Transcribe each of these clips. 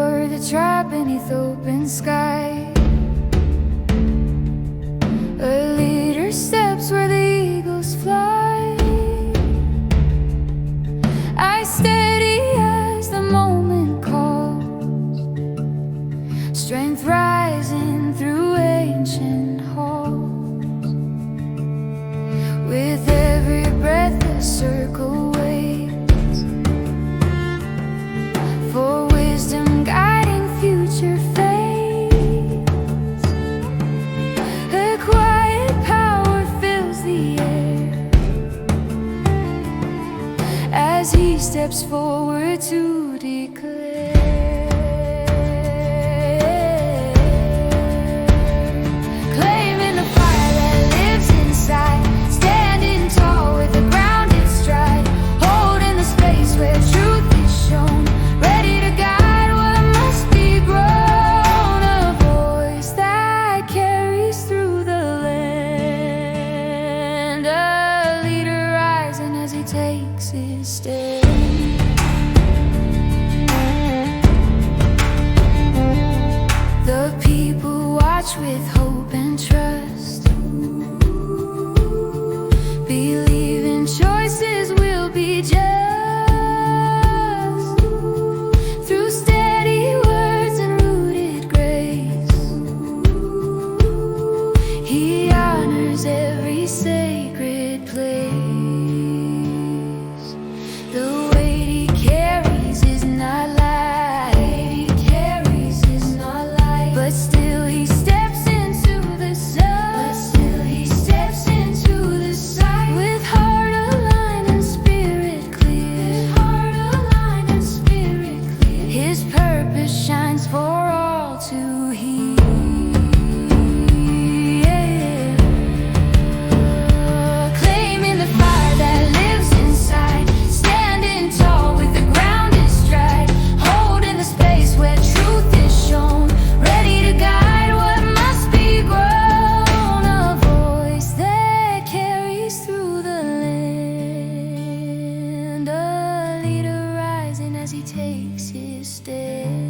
for the tribe beneath open sky. A leader steps where the eagles fly. I steady as the moment calls, strength rising through ancient halls. With every breath the circle waits, for wisdom guiding future fates. A quiet power fills the air as he steps forward to declare. Claiming the fire that lives inside, standing tall with the grounded stride, holding the space where truth is shown, ready to guide what must be grown. A voice that carries through the land, a leader rising as he takes his stand. The people watch with hope and trust, believing choices will be just. Through steady words and rooted grace, he honors every sacred place. The weight he carries is not light, but still he steps into the sun. With heart aligned and spirit clear, his purpose shines for all to hear. Claiming the fire that lives inside, standing tall with the grounded stride, holding the space where truth is shown, ready to guide what must be grown. A voice that carries through the land, a leader rising as he takes his stand.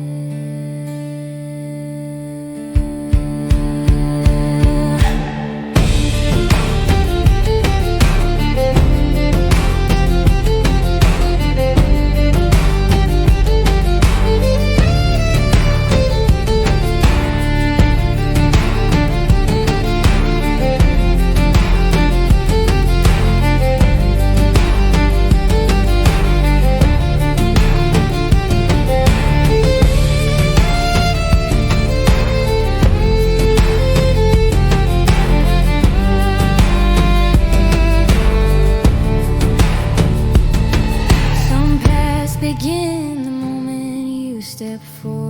Begin the moment you step forward.